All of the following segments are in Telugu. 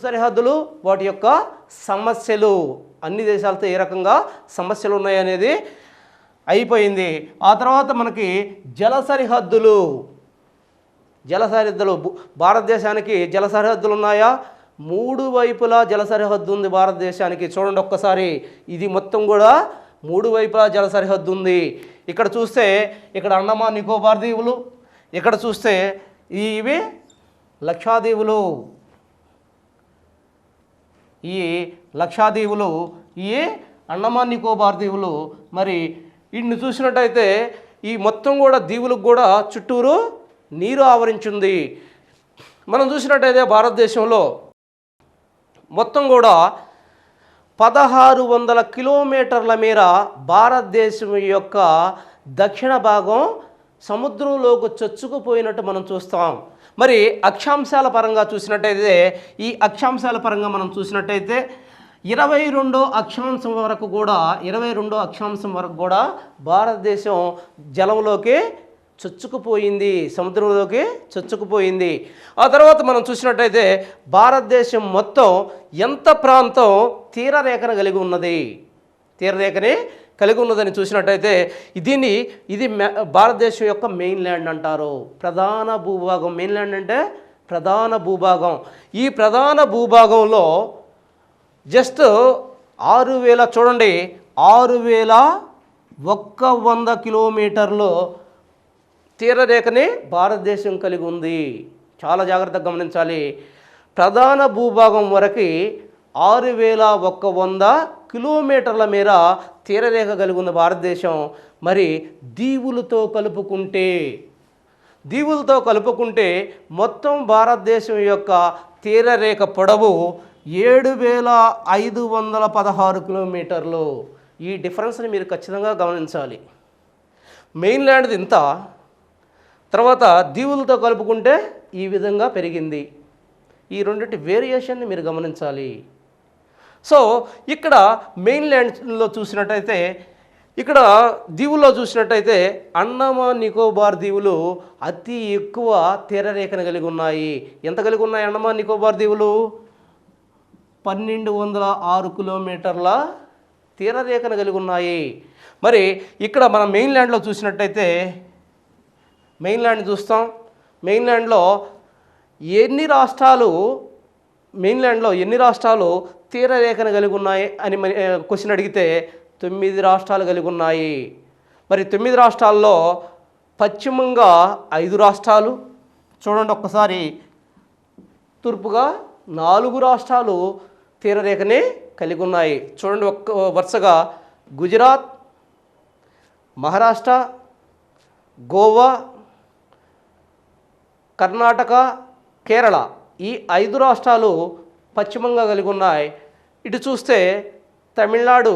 సరిహద్దులు, వాటి యొక్క సమస్యలు, అన్ని దేశాలతో ఏ రకంగా సమస్యలు ఉన్నాయనేది అయిపోయింది. ఆ తర్వాత మనకి జల సరిహద్దులు. భారతదేశానికి జల సరిహద్దులు ఉన్నాయా? 3 వైపులా జల సరిహద్దు ఉంది భారతదేశానికి. చూడండి ఒక్కసారి, ఇది మొత్తం కూడా 3 వైపులా జల సరిహద్దు ఉంది. ఇక్కడ చూస్తే ఇక్కడ అండమాన్ నికోబార్ దీవులు, ఇక్కడ చూస్తే ఇవి లక్షద్వీపులు, ఈ లక్షద్వీపులు, ఈ అండమాన్ నికోబార్ దీవులు. మరి వీటిని చూసినట్టయితే ఈ మొత్తం కూడా దీవులకు కూడా చుట్టూరు నీరు ఆవరించింది. మనం చూసినట్టయితే భారతదేశంలో మొత్తం కూడా 1600 కిలోమీటర్ల మేర భారతదేశం యొక్క దక్షిణ భాగం సముద్రంలోకి చొచ్చుకుపోయినట్టు మనం చూస్తాం. మరి అక్షాంశాల పరంగా చూసినట్టయితే, ఈ అక్షాంశాల పరంగా మనం చూసినట్టయితే 22వ అక్షాంశం వరకు కూడా భారతదేశం జలంలోకి చొచ్చుకుపోయింది, సముద్రంలోకి చొచ్చుకుపోయింది. ఆ తర్వాత మనం చూసినట్టయితే భారతదేశం మొత్తం ఎంత ప్రాంతం తీరరేఖను కలిగి ఉన్నదని చూసినట్టయితే ఇది భారతదేశం యొక్క మెయిన్ ల్యాండ్ అంటారు. ప్రధాన భూభాగం. మెయిన్ ల్యాండ్ అంటే ప్రధాన భూభాగం. ఈ ప్రధాన భూభాగంలో జస్ట్ 6000, చూడండి, 6100 కిలోమీటర్లు తీరరేఖని భారతదేశం కలిగి ఉంది. చాలా జాగ్రత్తగా గమనించాలి. ప్రధాన భూభాగం వరకు 6100 కిలోమీటర్ల మేర తీరరేఖ కలిగి ఉంది భారతదేశం. మరి దీవులతో కలుపుకుంటే మొత్తం భారతదేశం యొక్క తీరరేఖ పొడవు 7516 కిలోమీటర్లు. ఈ డిఫరెన్స్ని మీరు ఖచ్చితంగా గమనించాలి. మెయిన్ ల్యాండ్ ఇంత, తర్వాత దీవులతో కలుపుకుంటే ఈ విధంగా పెరిగింది. ఈ రెండింటి వేరియేషన్ని మీరు గమనించాలి. సో ఇక్కడ మెయిన్ ల్యాండ్లో చూసినట్టయితే, ఇక్కడ దీవుల్లో చూసినట్టయితే అండమాన్ నికోబార్ దీవులు అతి ఎక్కువ తీరరేఖను కలిగి ఉన్నాయి. ఎంత కలిగి ఉన్నాయి అండమాన్ నికోబార్ దీవులు? 1206 కిలోమీటర్ల తీరరేఖను కలిగి ఉన్నాయి. మరి ఇక్కడ మనం మెయిన్ ల్యాండ్లో చూసినట్టయితే, మెయిన్ ల్యాండ్ చూస్తాం. మెయిన్ ల్యాండ్లో ఎన్ని రాష్ట్రాలు తీరరేఖను కలిగి ఉన్నాయి అని క్వశ్చన్ అడిగితే 9 రాష్ట్రాలు కలిగి ఉన్నాయి. మరి 9 రాష్ట్రాల్లో పశ్చిమంగా 5 రాష్ట్రాలు, చూడండి ఒక్కసారి, తూర్పుగా 4 రాష్ట్రాలు తీరరేఖని కలిగి ఉన్నాయి. చూడండి వరుసగా గుజరాత్, మహారాష్ట్ర, గోవా, కర్ణాటక, కేరళ, ఈ 5 రాష్ట్రాలు పశ్చిమంగా కలిగి ఉన్నాయి. ఇటు చూస్తే తమిళనాడు,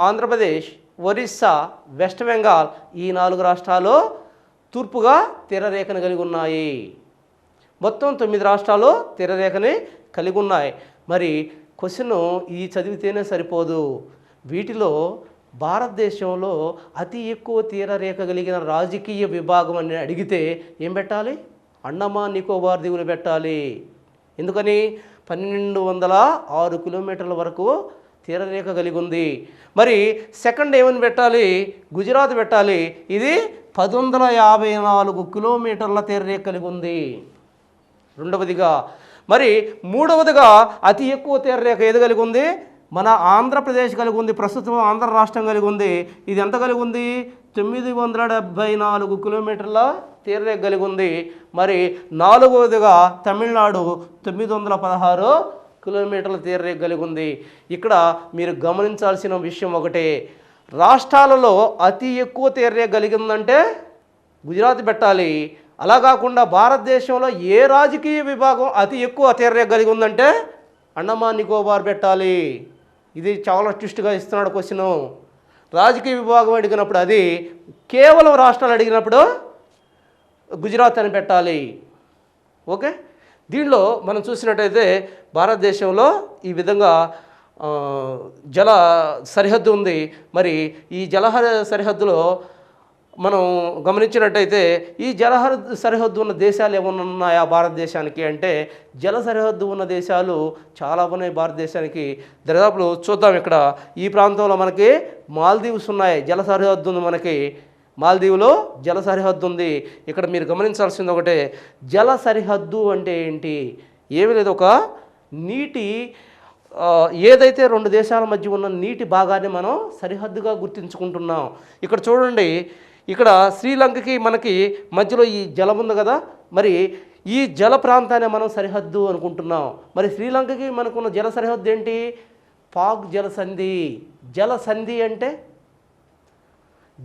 ఆంధ్రప్రదేశ్, ఒరిస్సా, వెస్ట్ బెంగాల్, ఈ 4 రాష్ట్రాలు తూర్పుగా తీరరేఖను కలిగి ఉన్నాయి. మొత్తం 9 రాష్ట్రాలు తీరరేఖని కలిగి ఉన్నాయి. మరి క్వశ్చన్ ఇది చదివితేనే సరిపోదు. వీటిలో భారతదేశంలో అతి ఎక్కువ తీరరేఖ కలిగిన రాజకీయ విభాగం అని అడిగితే ఏం పెట్టాలి? అండమాన్ నికోబార్ దీవులు పెట్టాలి. ఎందుకని? 1206 కిలోమీటర్ల వరకు తీరరేఖ కలిగి ఉంది. మరి సెకండ్ ఏమని పెట్టాలి? గుజరాత్ పెట్టాలి. ఇది 1154 కిలోమీటర్ల తీరరేఖ కలిగి ఉంది రెండవదిగా. మరి మూడవదిగా అతి ఎక్కువ తీరరేఖ ఏది కలిగి ఉంది? మన ఆంధ్రప్రదేశ్ కలిగి ఉంది. ప్రస్తుతం ఆంధ్ర రాష్ట్రం కలిగి ఉంది. ఇది ఎంత కలిగి ఉంది? 974 కిలోమీటర్ల తీరరేఖ కలిగి ఉంది. మరి నాలుగవదిగా తమిళనాడు 916 కిలోమీటర్ల తీరరేఖ కలిగి ఉంది. ఇక్కడ మీరు గమనించాల్సిన విషయం ఒకటే, రాష్ట్రాలలో అతి ఎక్కువ తీరరేఖ కలిగిందంటే గుజరాత్ పెట్టాలి. అలా కాకుండా భారతదేశంలో ఏ రాజకీయ విభాగం అతి ఎక్కువ తీరరేఖ కలిగి ఉందంటే అండమాన్ నికోబార్ పెట్టాలి. ఇది చాలా ట్విస్ట్గా ఇస్తున్నాడు క్వశ్చను. రాజకీయ విభాగం అడిగినప్పుడు అది, కేవలం రాష్ట్రాలు అడిగినప్పుడు గుజరాత్ అని పెట్టాలి. ఓకే, దీనిలో మనం చూసినట్టయితే భారతదేశంలో ఈ విధంగా జల సరిహద్దు ఉంది. మరి ఈ జల సరిహద్దులో మనం గమనించినట్టయితే ఈ సరిహద్దు ఉన్న దేశాలు ఏమన్నా ఉన్నాయా భారతదేశానికి అంటే జల సరిహద్దు ఉన్న దేశాలు చాలా ఉన్నాయి భారతదేశానికి. దరిదాపులు చూద్దాం. ఇక్కడ ఈ ప్రాంతంలో మనకి మాల్దీవ్స్ ఉన్నాయి, జల సరిహద్దు ఉంది మనకి. మాల్దీవులో జల సరిహద్దు ఉంది. ఇక్కడ మీరు గమనించాల్సింది ఒకటే, జల సరిహద్దు అంటే ఏంటి? ఏమీ లేదు, ఒక నీటి ఏదైతే రెండు దేశాల మధ్య ఉన్న నీటి భాగాన్ని మనం సరిహద్దుగా గుర్తించుకుంటున్నాం. ఇక్కడ చూడండి, ఇక్కడ శ్రీలంకకి మనకి మధ్యలో ఈ జలం ఉంది కదా, మరి ఈ జల ప్రాంతాన్ని మనం సరిహద్దు అనుకుంటున్నాం. మరి శ్రీలంకకి మనకున్న జల సరిహద్దు ఏంటి? పాక్ జలసంధి.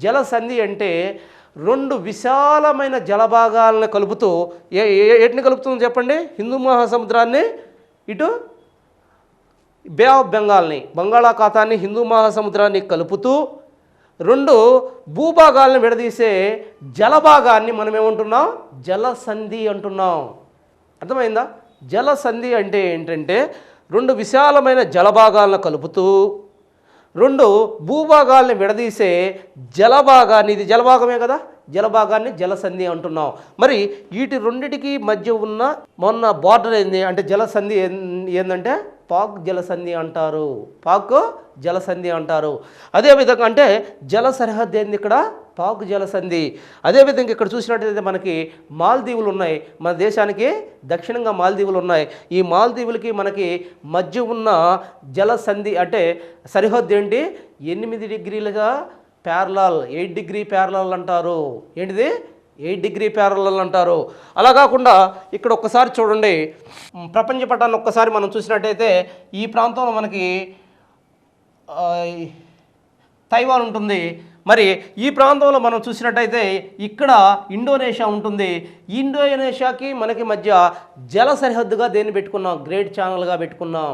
జలసంధి అంటే రెండు విశాలమైన జలభాగాలను కలుపుతూ ఏటిని కలుపుతుంది చెప్పండి? హిందూ మహాసముద్రాన్ని, ఇటు బే ఆఫ్ బెంగాల్ని, బంగాళాఖాతాన్ని, హిందూ మహాసముద్రాన్ని కలుపుతూ రెండు భూభాగాలను విడదీసే జలభాగాన్ని మనం ఏమంటున్నాం? జలసంధి అంటున్నాం. అర్థమైందా? జలసంధి అంటే ఏంటంటే రెండు విశాలమైన జలభాగాలను కలుపుతూ రెండు భూభాగాల్ని విడదీసే జలభాగాన్ని, ఇది జలభాగమే కదా, జలభాగాన్ని జలసంధి అంటున్నాం. మరి వీటి రెండిటికి మధ్య ఉన్న మొన్న బార్డర్ ఏంది అంటే జలసంధి ఏంటంటే పాక్ జలసంధి అంటారు. పాక్ జలసంధి అంటారు. అదేవిధంగా అంటే జల సరిహద్దు ఏంది ఇక్కడ? పాక్ జలసంధి. అదేవిధంగా ఇక్కడ చూసినట్టయితే మనకి మాల్దీవులు ఉన్నాయి. మన దేశానికి దక్షిణంగా మాల్దీవులు ఉన్నాయి. ఈ మాల్దీవులకి మనకి మధ్య ఉన్న జలసంధి అంటే సరిహద్దు ఏంటి? 8 డిగ్రీలుగా ప్యారలల్, 8 డిగ్రీ ప్యారలల్ అంటారు. ఏంటిది? 8 డిగ్రీ ప్యారలల్ అంటారు. అలా కాకుండా ఇక్కడ ఒక్కసారి చూడండి, ప్రపంచ పటాన్ని ఒక్కసారి మనం చూసినట్టయితే ఈ ప్రాంతంలో మనకి తైవాన్ ఉంటుంది. మరి ఈ ప్రాంతంలో మనం చూసినట్టయితే ఇక్కడ ఇండోనేషియా ఉంటుంది. ఇండోనేషియాకి మనకి మధ్య జల సరిహద్దుగా దేన్ని పెట్టుకున్నాం? గ్రేట్ ఛానల్గా పెట్టుకున్నాం.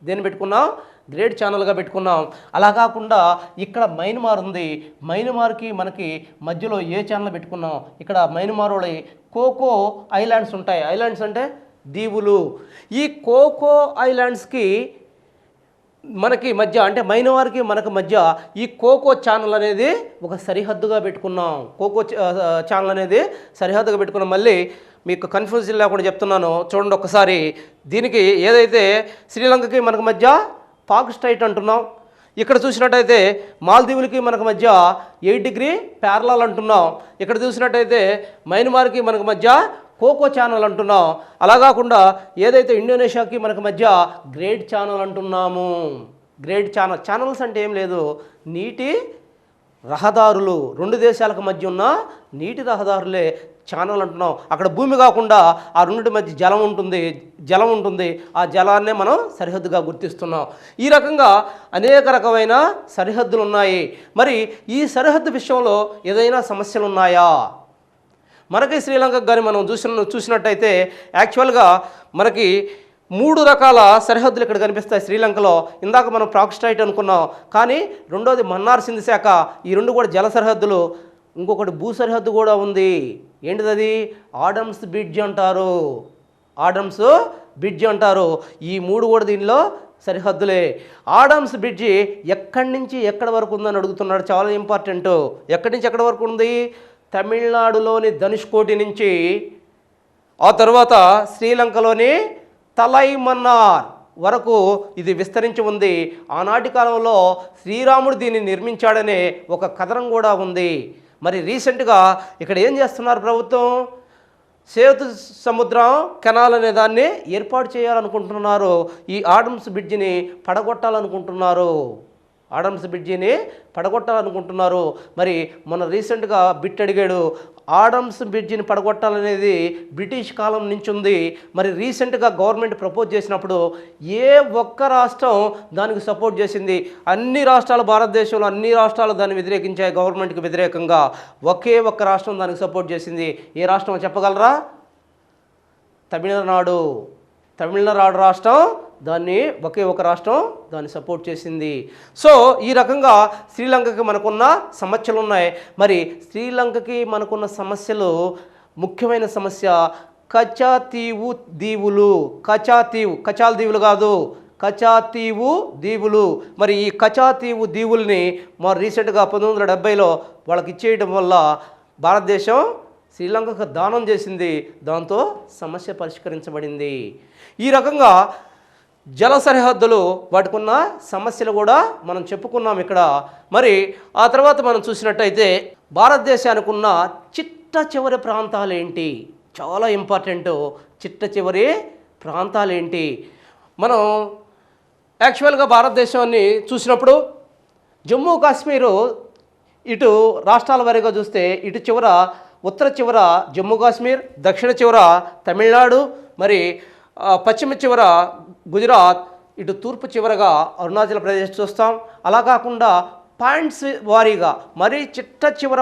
దేన్ని పెట్టుకున్నాం? గ్రేట్ ఛానల్గా పెట్టుకున్నాం. అలా కాకుండా ఇక్కడ మయన్మార్ ఉంది. మయన్మార్కి మనకి మధ్యలో ఏ ఛానల్ పెట్టుకున్నాం? ఇక్కడ మయన్మార్లో కోకో ఐలాండ్స్ ఉంటాయి. ఐలాండ్స్ అంటే దీవులు. ఈ కోకో ఐలాండ్స్కి మనకి మధ్య అంటే మైనవారికి మనకు మధ్య ఈ కోకో ఛానల్ అనేది ఒక సరిహద్దుగా పెట్టుకున్నాం. కోకో ఛానల్ అనేది సరిహద్దుగా పెట్టుకున్నాం. మళ్ళీ మీకు కన్ఫ్యూజన్ లేకుండా చెప్తున్నాను, చూడండి ఒక్కసారి. దీనికి ఏదైతే శ్రీలంకకి మనకు మధ్య పాక్ స్ట్రైట్ అంటున్నాం, ఇక్కడ చూసినట్టయితే మాల్దీవులకి మనకు మధ్య 8 డిగ్రీ ప్యారలల్ అంటున్నాం, ఇక్కడ చూసినట్టయితే మయన్మార్కి మనకు మధ్య కోకో ఛానల్ అంటున్నాం. అలా కాకుండా ఏదైతే ఇండోనేషియాకి మనకు మధ్య గ్రేట్ ఛానల్ అంటున్నాము. గ్రేట్ ఛానల్స్ అంటే ఏం లేదు, నీటి రహదారులు. రెండు దేశాలకు మధ్య ఉన్న నీటి రహదారులే ఛానల్ అంటున్నాం. అక్కడ భూమి కాకుండా ఆ రెండింటి మధ్య జలం ఉంటుంది. ఆ జలాన్నే మనం సరిహద్దుగా గుర్తిస్తున్నాం. ఈ రకంగా అనేక రకమైన సరిహద్దులు ఉన్నాయి. మరి ఈ సరిహద్దు విషయంలో ఏదైనా సమస్యలు ఉన్నాయా? మనకి శ్రీలంకకు కానీ మనం చూసినట్టయితే యాక్చువల్గా మనకి 3 రకాల సరిహద్దులు ఇక్కడ కనిపిస్తాయి శ్రీలంకలో. ఇందాక మనం పాక్ స్ట్రైట్ అనుకున్నాం, కానీ రెండోది మన్నార్ సింధు శాఖ. ఈ రెండు కూడా జల సరిహద్దులు. ఇంకొకటి భూ సరిహద్దు కూడా ఉంది. ఏంటిది? ఆడమ్స్ బ్రిడ్జ్ అంటారు. ఆడమ్స్ బ్రిడ్జ్ అంటారు. ఈ 3 కూడా దీనిలో సరిహద్దులే. ఆడమ్స్ బ్రిడ్జి ఎక్కడి నుంచి ఎక్కడి వరకు ఉందని అడుగుతున్నాడు, చాలా ఇంపార్టెంట్. ఎక్కడి నుంచి ఎక్కడి వరకు ఉంది? తమిళనాడులోని ధనుష్కోటి నుంచి, ఆ తర్వాత శ్రీలంకలోని తలైమన్నార్ వరకు ఇది విస్తరించి ఉంది. ఆనాటి కాలంలో శ్రీరాముడు దీన్ని నిర్మించాడనే ఒక కథనం కూడా ఉంది. మరి రీసెంట్గా ఇక్కడ ఏం చేస్తున్నారు ప్రభుత్వం? సేతు సముద్రం కెనాల్ అనే దాన్ని ఏర్పాటు చేయాలనుకుంటున్నారు. ఈ ఆడమ్స్ బ్రిడ్జిని పడగొట్టాలనుకుంటున్నారు. మరి మొన్న రీసెంట్గా బిట్ అడిగాడు, ఆడమ్స్ బ్రిడ్జిని పడగొట్టాలనేది బ్రిటిష్ కాలం నుంచి ఉంది. మరి రీసెంట్గా గవర్నమెంట్ ప్రపోజ్ చేసినప్పుడు ఏ ఒక్క రాష్ట్రం దానికి సపోర్ట్ చేసింది? అన్ని రాష్ట్రాలు, భారతదేశంలో అన్ని రాష్ట్రాలు దాన్ని వ్యతిరేకించాయి. గవర్నమెంట్కి వ్యతిరేకంగా ఒకే ఒక్క రాష్ట్రం దానికి సపోర్ట్ చేసింది. ఏ రాష్ట్రం చెప్పగలరా? తమిళనాడు రాష్ట్రం దాన్ని, ఒకే ఒక రాష్ట్రం దాన్ని సపోర్ట్ చేసింది. సో ఈ రకంగా శ్రీలంకకి మనకున్న సమస్యలు ఉన్నాయి. మరి శ్రీలంకకి మనకున్న సమస్యలు, ముఖ్యమైన సమస్య కచాతీవు దీవులు. కచాల్ దీవులు కాదు, కచాతీవు దీవులు. మరి ఈ కచాతీవు దీవుల్ని మరి రీసెంట్గా 1970లో వాళ్ళకి ఇచ్చేయడం వల్ల భారతదేశం శ్రీలంకకు దానం చేసింది. దాంతో సమస్య పరిష్కరించబడింది. ఈ రకంగా జల సరిహద్దులు వాటికి ఉన్న సమస్యలు కూడా మనం చెప్పుకున్నాం ఇక్కడ. మరి ఆ తర్వాత మనం చూసినట్టయితే భారతదేశానికి ఉన్న చిట్ట చివరి ప్రాంతాలు ఏంటి, చాలా ఇంపార్టెంట్. చిట్ట చివరి ప్రాంతాలు ఏంటి? మనం యాక్చువల్గా భారతదేశాన్ని చూసినప్పుడు జమ్మూ కాశ్మీరు ఇటు రాష్ట్రాల వారీగా చూస్తే ఇటు చివర ఉత్తర చివర జమ్మూ కాశ్మీర్, దక్షిణ చివర తమిళనాడు, మరి పశ్చిమ చివర గుజరాత్, ఇటు తూర్పు చివరగా అరుణాచల్ ప్రదేశ్ చూస్తాం. అలా కాకుండా పాయింట్స్ వారీగా మరీ చిట్ట చివర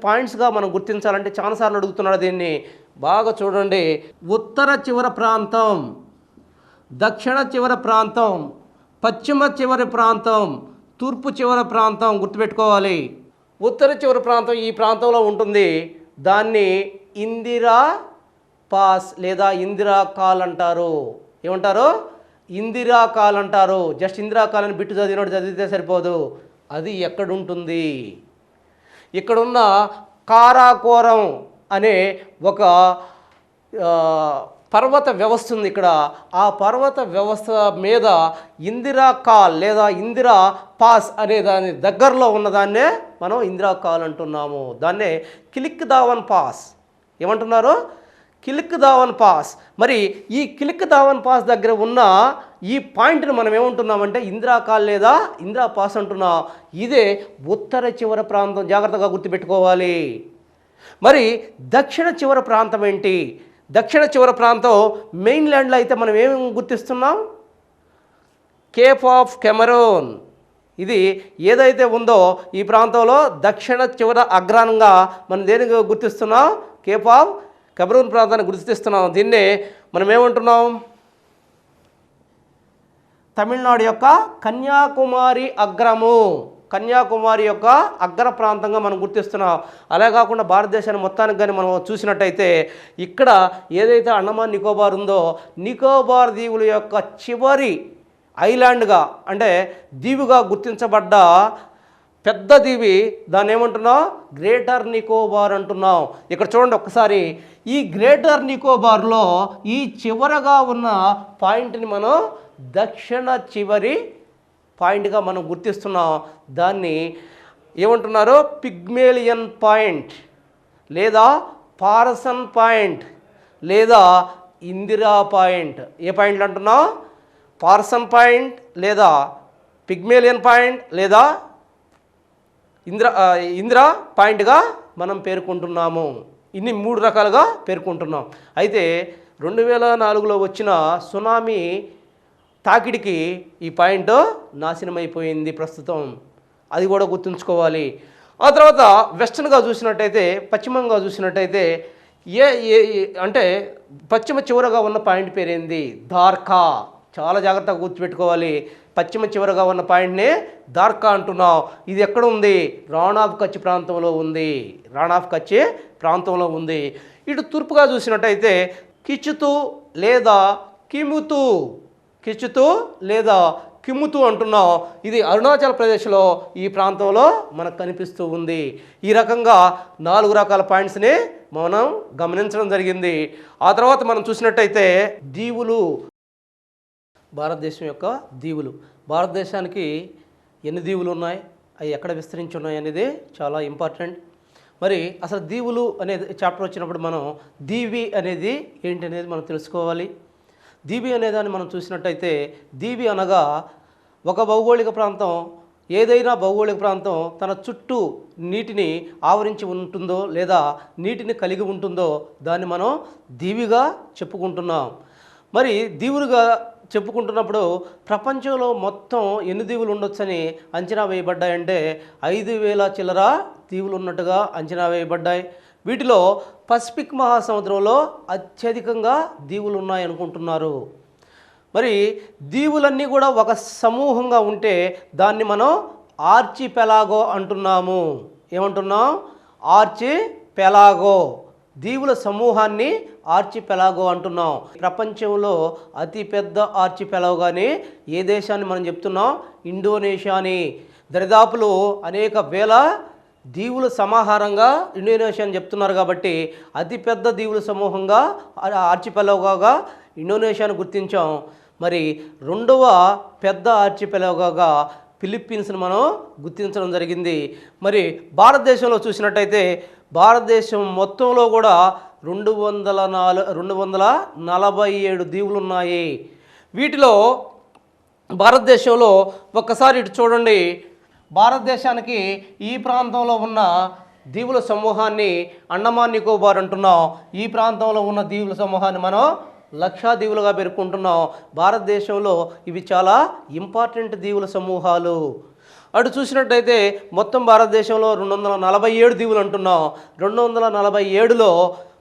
పాయింట్స్గా మనం గుర్తించాలంటే చాలాసార్లు అడుగుతున్నాడు దీన్ని. బాగా చూడండి. ఉత్తర చివర ప్రాంతం, దక్షిణ చివరి ప్రాంతం, పశ్చిమ చివరి ప్రాంతం, తూర్పు చివరి ప్రాంతం గుర్తుపెట్టుకోవాలి. ఉత్తర చివరి ప్రాంతం ఈ ప్రాంతంలో ఉంటుంది. దాన్ని ఇందిరా పాస్ లేదా ఇందిరా కాల్ అంటారు. ఏమంటారు? ఇందిరా కాల్ అంటారు. జస్ట్ ఇందిరా కాల్ అని బిట్టు చదివితే సరిపోదు. అది ఎక్కడుంటుంది? ఇక్కడున్న కారాకోరం అనే ఒక పర్వత వ్యవస్థ ఉంది ఇక్కడ. ఆ పర్వత వ్యవస్థ మీద ఇందిరా కాల్ లేదా ఇందిరా పాస్ అనే దాని దగ్గరలో ఉన్నదాన్నే మనం ఇందిరా కాల్ అంటున్నాము. దాన్నే కిలిక్ దావన్ పాస్ ఏమంటున్నారు? Killick Dhawan pass. మరి ఈ కిలిక్ దావన్ పాస్ దగ్గర ఉన్న ఈ పాయింట్ని మనం ఏమంటున్నామంటే ఇందిరా కాల్ లేదా ఇందిరా పాస్ అంటున్నాం. ఇదే ఉత్తర చివర ప్రాంతం, జాగ్రత్తగా గుర్తుపెట్టుకోవాలి. మరి దక్షిణ చివర ప్రాంతం ఏంటి? దక్షిణ చివర ప్రాంతం మెయిన్ ల్యాండ్లో అయితే మనం ఏమి గుర్తిస్తున్నాం? Cape of Cameroon. ఇది ఏదైతే ఉందో ఈ ప్రాంతంలో దక్షిణ చివర అగ్రానంగా మనం దేనికి గుర్తిస్తున్నాం? కేప్ ఆఫ్ కెమెరూన్ ప్రాంతాన్ని గుర్తిస్తున్నాం. దీన్నే మనం ఏమంటున్నాం? తమిళనాడు యొక్క కన్యాకుమారి అగ్రము, కన్యాకుమారి యొక్క అగ్ర ప్రాంతంగా మనం గుర్తిస్తున్నాం. అలా కాకుండా భారతదేశాన్ని మొత్తానికి కానీ మనం చూసినట్టయితే ఇక్కడ ఏదైతే అండమాన్ నికోబార్ ఉందో నికోబార్ దీవుల యొక్క చివరి ఐలాండ్గా అంటే దీవుగా గుర్తించబడ్డ పెద్ద దీవి దాన్ని ఏమంటున్నాం? గ్రేటర్ నికోబార్ అంటున్నాం. ఇక్కడ చూడండి ఒక్కసారి. ఈ గ్రేటర్ నికోబార్లో ఈ చివరగా ఉన్న పాయింట్ని మనం దక్షిణ చివరి పాయింట్గా మనం గుర్తిస్తున్నాం. దాన్ని ఏమంటున్నారు? పిగ్మేలియన్ పాయింట్ లేదా పారసన్ పాయింట్ లేదా ఇందిరా పాయింట్. ఏ పాయింట్లు అంటున్నాం? పారసన్ పాయింట్ లేదా పిగ్మేలియన్ పాయింట్ లేదా ఇందిరా పాయింట్గా మనం పేర్కొంటున్నాము. ఇన్ని 3 రకాలుగా పేర్కొంటున్నాం. అయితే 2004లో వచ్చిన సునామీ తాకిడికి ఈ పాయింట్ నాశనమైపోయింది ప్రస్తుతం. అది కూడా గుర్తుంచుకోవాలి. ఆ తర్వాత వెస్టర్న్గా చూసినట్టయితే, పశ్చిమంగా చూసినట్టయితే అంటే పశ్చిమ చివరగా ఉన్న పాయింట్ పేరేంది? ధార్కా. చాలా జాగ్రత్తగా గుర్తుపెట్టుకోవాలి. పశ్చిమ చివరగా ఉన్న పాయింట్ని ధార్కా అంటున్నాం. ఇది ఎక్కడ ఉంది? రాణ్ ఆఫ్ కచ్ ప్రాంతంలో ఉంది. రాణ్ ఆఫ్ కచ్ ప్రాంతంలో ఉంది. ఇటు తూర్పుగా చూసినట్టయితే కిచుతు లేదా కిముతు, కిచుతు లేదా కిముతు అంటున్నాం. ఇది అరుణాచల్ ప్రదేశ్లో ఈ ప్రాంతంలో మనకు కనిపిస్తూ ఉంది. ఈ రకంగా 4 రకాల పాయింట్స్ని మనం గమనించడం జరిగింది. ఆ తర్వాత మనం చూసినట్టయితే దీవులు, భారతదేశం యొక్క దీవులు. భారతదేశానికి ఎన్ని దీవులు ఉన్నాయి, అవి ఎక్కడ విస్తరించి ఉన్నాయి అనేది చాలా ఇంపార్టెంట్. మరి అసలు దీవులు అనేది చాప్టర్ వచ్చినప్పుడు మనం దీవి అనేది ఏంటి అనేది మనం తెలుసుకోవాలి. దీవి అనేదాన్ని మనం చూసినట్టయితే దీవి అనగా ఒక భౌగోళిక ప్రాంతం, ఏదైనా భౌగోళిక ప్రాంతం తన చుట్టూ నీటిని ఆవరించి ఉంటుందో లేదా నీటిని కలిగి ఉంటుందో దాన్ని మనం దీవిగా చెప్పుకుంటున్నాం. మరి దీవులుగా చెప్పుకుంటున్నప్పుడు ప్రపంచంలో మొత్తం ఎన్ని దీవులు ఉండొచ్చని అంచనా వేయబడ్డాయంటే 5,000 చిల్లర దీవులు ఉన్నట్టుగా అంచనా వేయబడ్డాయి. వీటిలో పసిఫిక్ మహాసముద్రంలో అత్యధికంగా దీవులు ఉన్నాయనుకుంటున్నారు. మరి దీవులన్నీ కూడా ఒక సమూహంగా ఉంటే దాన్ని మనం ఆర్చిపెలాగో అంటున్నాము. ఏమంటున్నాం? ఆర్చిపెలాగో. దీవుల సమూహాన్ని ఆర్చిపెలాగో అంటున్నాం. ప్రపంచంలో అతిపెద్ద ఆర్చిపెలాగోగానే ఏ దేశాన్ని మనం చెప్తున్నాం? ఇండోనేషియాని. దరిదాపులు అనేక వేల దీవుల సమాహారంగా ఇండోనేషియా అని చెప్తున్నారు కాబట్టి అతిపెద్ద దీవుల సమూహంగా ఆర్చిపెలాగోగా ఇండోనేషియాను గుర్తించాం. మరి రెండవ పెద్ద ఆర్చిపెలాగోగా ఫిలిప్పీన్స్ని మనం గుర్తించడం జరిగింది. మరి భారతదేశంలో చూసినట్టయితే భారతదేశం మొత్తంలో కూడా 247 దీవులు ఉన్నాయి. వీటిలో భారతదేశంలో ఒక్కసారి ఇటు చూడండి. భారతదేశానికి ఈ ప్రాంతంలో ఉన్న దీవుల సమూహాన్ని అండమాన్ నికోబార్ అంటున్నాం. ఈ ప్రాంతంలో ఉన్న దీవుల సమూహాన్ని మనం లక్షద్వీపులుగా పేర్కొంటున్నాం. భారతదేశంలో ఇవి చాలా ఇంపార్టెంట్ దీవుల సమూహాలు. అటు చూసినట్టయితే మొత్తం భారతదేశంలో 247 దీవులు అంటున్నాం. 247లో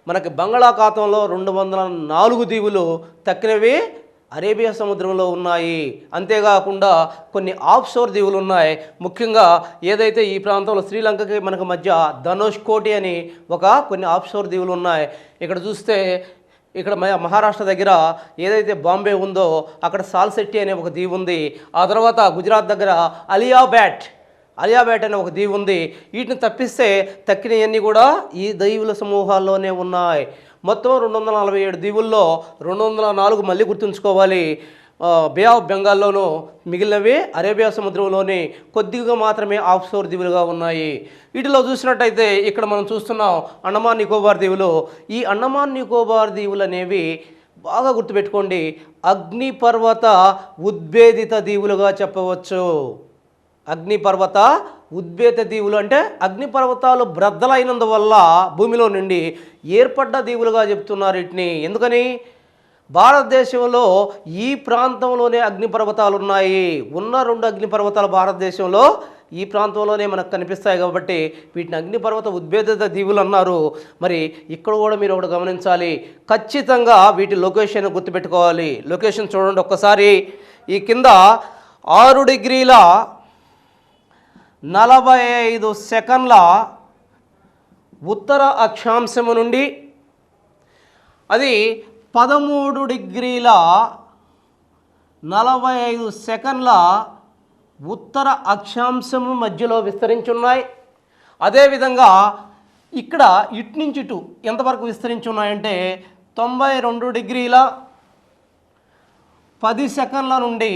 మనకి బంగాళాఖాతంలో 204 దీవులు, తక్కినవి అరేబియా సముద్రంలో ఉన్నాయి. అంతేకాకుండా కొన్ని ఆఫ్షోర్ దీవులు ఉన్నాయి. ముఖ్యంగా ఏదైతే ఈ ప్రాంతంలో శ్రీలంకకి మనకు మధ్య ధనుష్కోటి అని కొన్ని ఆఫ్షోర్ దీవులు ఉన్నాయి. ఇక్కడ చూస్తే ఇక్కడ మహారాష్ట్ర దగ్గర ఏదైతే బాంబే ఉందో అక్కడ సాల్సెట్టి అనే ఒక దీవు ఉంది. ఆ తర్వాత గుజరాత్ దగ్గర అలియాబాట్ అనే ఒక దీవు ఉంది. వీటిని తప్పిస్తే తక్కినవన్నీ కూడా ఈ దీవుల సమూహాల్లోనే ఉన్నాయి. మొత్తం 247 దీవుల్లో 204 మళ్ళీ గుర్తుంచుకోవాలి బే ఆఫ్ బెంగాల్లోనూ, మిగిలినవి అరేబియా సముద్రంలోని కొద్దిగా మాత్రమే ఆఫ్షోర్ దీవులుగా ఉన్నాయి. వీటిలో చూసినట్టయితే ఇక్కడ మనం చూస్తున్నాం అండమాన్ నికోబార్ దీవులు. ఈ అండమాన్ నికోబార్ దీవులు అనేవి బాగా గుర్తుపెట్టుకోండి, అగ్నిపర్వత ఉద్భేదిత దీవులుగా చెప్పవచ్చు. అగ్నిపర్వత ఉద్భేద దీవులు అంటే అగ్నిపర్వతాలు బ్రద్దలైనందువల్ల భూమిలో నుండి ఏర్పడ్డ దీవులుగా చెప్తున్నారు వీటిని. ఎందుకని? భారతదేశంలో ఈ ప్రాంతంలోనే అగ్నిపర్వతాలు ఉన్నాయి. ఉన్న 2 అగ్నిపర్వతాలు భారతదేశంలో ఈ ప్రాంతంలోనే మనకు కనిపిస్తాయి కాబట్టి వీటిని అగ్నిపర్వత ఉద్భేదిత దీవులు అన్నారు. మరి ఇక్కడ కూడా మీరు ఒకటి గమనించాలి, ఖచ్చితంగా వీటి లొకేషన్ గుర్తుపెట్టుకోవాలి. లొకేషన్ చూడండి ఒక్కసారి. ఈ కింద 6 డిగ్రీల 45 సెకండ్ల ఉత్తర అక్షాంశము నుండి అది 13 డిగ్రీల 45 సెకండ్ల ఉత్తర అక్షాంశము మధ్యలో విస్తరించున్నాయి. అదేవిధంగా ఇక్కడ ఇటు నుంచి ఇటు ఎంతవరకు విస్తరించున్నాయంటే 92 డిగ్రీల 10 సెకండ్ల నుండి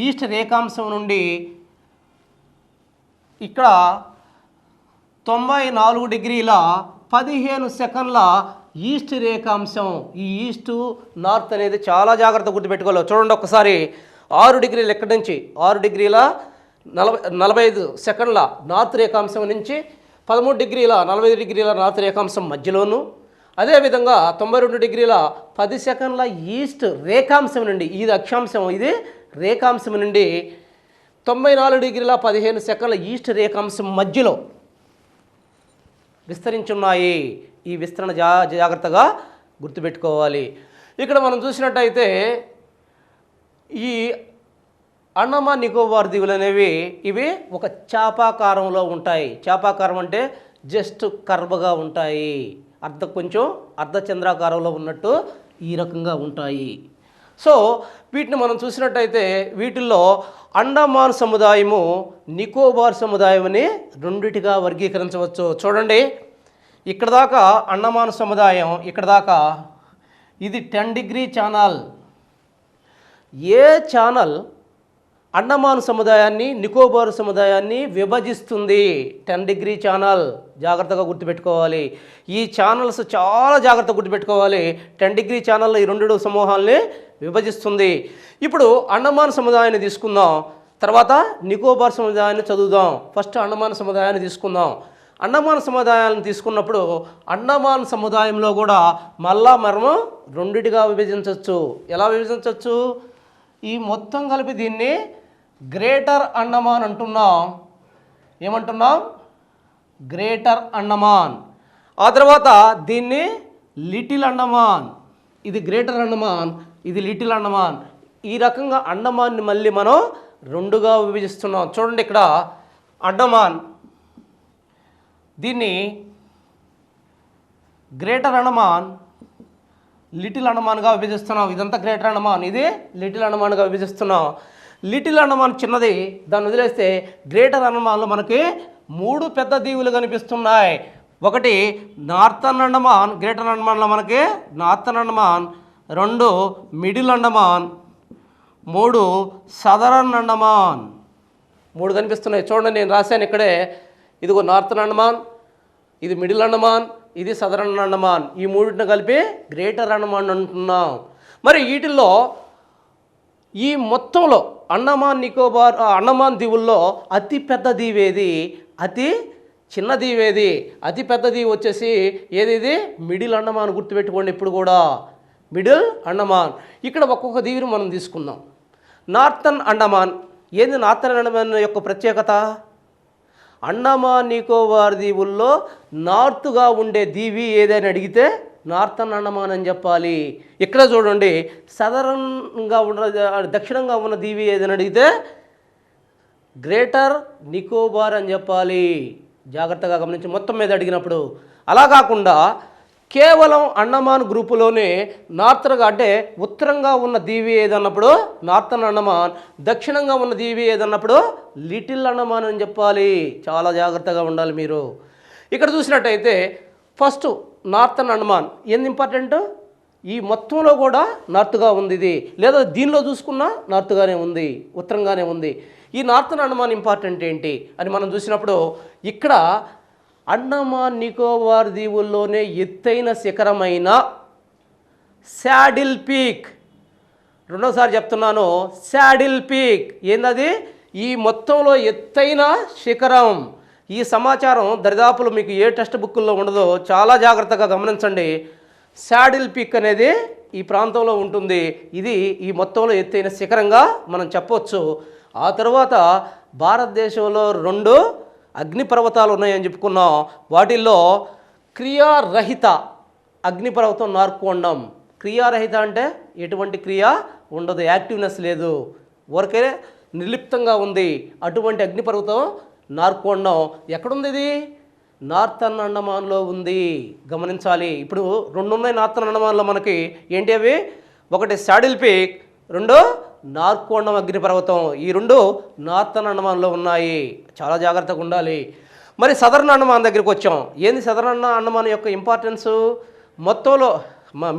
ఈస్ట్ రేఖాంశం నుండి ఇక్కడ 94 డిగ్రీల 15 సెకండ్ల ఈస్ట్ రేఖాంశం. ఈ ఈస్ట్ నార్త్ అనేది చాలా జాగ్రత్తగా గుర్తుపెట్టుకోవాలి. చూడండి ఒక్కసారి. 6 డిగ్రీలు ఎక్కడి నుంచి 6 డిగ్రీల 45 సెకండ్ల నార్త్ రేఖాంశం నుంచి 13 డిగ్రీల 45 డిగ్రీల నార్త్ రేఖాంశం మధ్యలోను, అదేవిధంగా 92 డిగ్రీల 10 సెకండ్ల ఈస్ట్ రేఖాంశం నుండి, ఇది అక్షాంశం, ఇది రేఖాంశం నుండి 94 డిగ్రీల 15 సెకండ్ల ఈస్ట్ రేఖాంశం మధ్యలో విస్తరించున్నాయి. ఈ విస్తరణ జాగ్రత్తగా గుర్తుపెట్టుకోవాలి. ఇక్కడ మనం చూసినట్టయితే ఈ అండమాన్ నికోబార్ దీవులు అనేవి ఇవి ఒక చాపాకారంలో ఉంటాయి. చాపాకారం అంటే జస్ట్ కర్వ్గా ఉంటాయి, కొంచెం అర్ధచంద్రాకారంలో ఉన్నట్టు ఈ రకంగా ఉంటాయి. సో వీటిని మనం చూసినట్టయితే వీటిల్లో అండమాన్ సముదాయము, నికోబార్ సముదాయం అని రెండిటిగా వర్గీకరించవచ్చు. చూడండి, ఇక్కడ దాకా అండమాన్ సముదాయం, ఇక్కడ దాకా ఇది 10 డిగ్రీ ఛానల్. ఏ ఛానల్ అండమాన్ సముదాయాన్ని నికోబార్ సముదాయాన్ని విభజిస్తుంది? 10 డిగ్రీ ఛానల్. జాగ్రత్తగా గుర్తుపెట్టుకోవాలి. ఈ ఛానల్స్ చాలా జాగ్రత్తగా గుర్తుపెట్టుకోవాలి. 10 డిగ్రీ ఛానల్లో ఈ 2 సమూహాలని విభజిస్తుంది. ఇప్పుడు అండమాన్ సముదాయాన్ని తీసుకుందాం, తర్వాత నికోబార్ సముదాయాన్ని చదువుదాం. ఫస్ట్ అండమాన్ సముదాయాన్ని తీసుకుందాం. అండమాన్ సముదాయాన్ని తీసుకున్నప్పుడు అండమాన్ సముదాయంలో కూడా మళ్ళా మనము రెండిటిగా విభజించవచ్చు. ఎలా విభజించవచ్చు? ఈ మొత్తం కలిపి దీన్ని గ్రేటర్ అండమాన్ అంటున్నాం. ఏమంటున్నాం? గ్రేటర్ అండమాన్. ఆ తర్వాత దీన్ని లిటిల్ అండమాన్. ఇది గ్రేటర్ అండమాన్, ఇది లిటిల్ అండమాన్. ఈ రకంగా అండమాన్ని మళ్ళీ మనం రెండుగా విభజిస్తున్నాం. చూడండి, ఇక్కడ అండమాన్, దీన్ని గ్రేటర్ అండమాన్, లిటిల్ అండమాన్గా విభజిస్తున్నాం. ఇదంతా గ్రేటర్ అండమాన్, ఇది లిటిల్ అండమాన్గా విభజిస్తున్నాం. లిటిల్ అండమాన్ చిన్నది, దాన్ని వదిలేస్తే గ్రేటర్ అండమాన్లో మనకి 3 పెద్ద దీవులు కనిపిస్తున్నాయి. ఒకటి నార్థన్ అండమాన్, గ్రేటర్ అండమాన్లో మనకి northern Andaman, 2 middle Andaman, 3 southern Andaman. 3 కనిపిస్తున్నాయి. చూడండి, నేను రాశాను ఇక్కడే. ఇదిగో నార్థన్ అండమాన్, ఇది మిడిల్ అండమాన్, ఇది సదరన్ అండమాన్. ఈ మూడింటిని కలిపి గ్రేటర్ అండమాన్ అంటున్నాం. మరి వీటిల్లో ఈ మొత్తంలో అండమాన్ దీవుల్లో అతి పెద్ద దీవేది, అతి చిన్న దీవేది? అతి పెద్ద దీవి వచ్చేసి ఏది? ఇది మిడిల్ అండమాన్. గుర్తుపెట్టుకోండి ఇప్పుడు కూడా, మిడిల్ అండమాన్. ఇక్కడ ఒక్కొక్క దీవిని మనం తీసుకుందాం. నార్థన్ అండమాన్. ఏంది నార్థన్ అండమాన్ యొక్క ప్రత్యేకత? అండమాన్ నికోబార్ దీవుల్లో నార్త్గా ఉండే దీవి ఏదైనా అడిగితే నార్థన్ అండమాన్ అని చెప్పాలి. ఇక్కడ చూడండి, సదరన్గా ఉన్న దక్షిణంగా ఉన్న దీవి ఏదైనా అడిగితే గ్రేటర్ నికోబార్ అని చెప్పాలి. జాగ్రత్తగా గమనించి మొత్తం మీద అడిగినప్పుడు. అలా కాకుండా కేవలం అండమాన్ గ్రూపులోనే నార్త్గా అంటే ఉత్తరంగా ఉన్న దీవి ఏదన్నప్పుడు నార్థన్ అండమాన్, దక్షిణంగా ఉన్న దీవి ఏదన్నప్పుడు లిటిల్ అండమాన్ అని చెప్పాలి. చాలా జాగ్రత్తగా ఉండాలి మీరు. ఇక్కడ చూసినట్టయితే ఫస్ట్ నార్థన్ అండమాన్ ఏంది ఇంపార్టెంట్? ఈ మొత్తంలో కూడా నార్త్గా ఉంది ఇది, లేదా దీనిలో చూసుకున్నా నార్త్గానే ఉంది, ఉత్తరంగానే ఉంది. ఈ నార్థన్ అండమాన్ ఇంపార్టెంట్ ఏంటి అని మనం చూసినప్పుడు ఇక్కడ అండమాన్ నికోబార్ దీవుల్లోనే ఎత్తైన శిఖరమైన శాడిల్ పీక్, రెండోసారి చెప్తున్నాను, శాడిల్ పీక్ ఏందది? ఈ మొత్తంలో ఎత్తైన శిఖరం. ఈ సమాచారం దరిదాపులు మీకు ఏ టెక్స్ట్ బుక్కుల్లో ఉండదో, చాలా జాగ్రత్తగా గమనించండి. శాడిల్ పీక్ అనేది ఈ ప్రాంతంలో ఉంటుంది. ఇది ఈ మొత్తంలో ఎత్తైన శిఖరంగా మనం చెప్పవచ్చు. ఆ తర్వాత భారతదేశంలో 2 అగ్నిపర్వతాలు ఉన్నాయని చెప్పుకున్నాం. వాటిల్లో క్రియారహిత అగ్నిపర్వతం నార్కోండం. క్రియారహిత అంటే ఎటువంటి క్రియ ఉండదు, యాక్టివ్నెస్ లేదు, ఊరికే నిర్లిప్తంగా ఉంది. అటువంటి అగ్నిపర్వతం నార్కోండం ఎక్కడుంది? ఇది నార్థన్ అండమాన్లో ఉంది. గమనించాలి. ఇప్పుడు 2 ఉన్నాయి నార్థన్ అండమాన్లో మనకి. ఏంటి అవి? ఒకటి శాడిల్ పీక్, 2 నార్కోండం అగ్నిపర్వతం. ఈ 2 నార్థన్ అండమాన్లో ఉన్నాయి. చాలా జాగ్రత్తగా ఉండాలి. మరి సదరన్ అండమాన్ దగ్గరికి వచ్చాం. ఏంది సదరన్ అండమాన్ యొక్క ఇంపార్టెన్స్? మొత్తంలో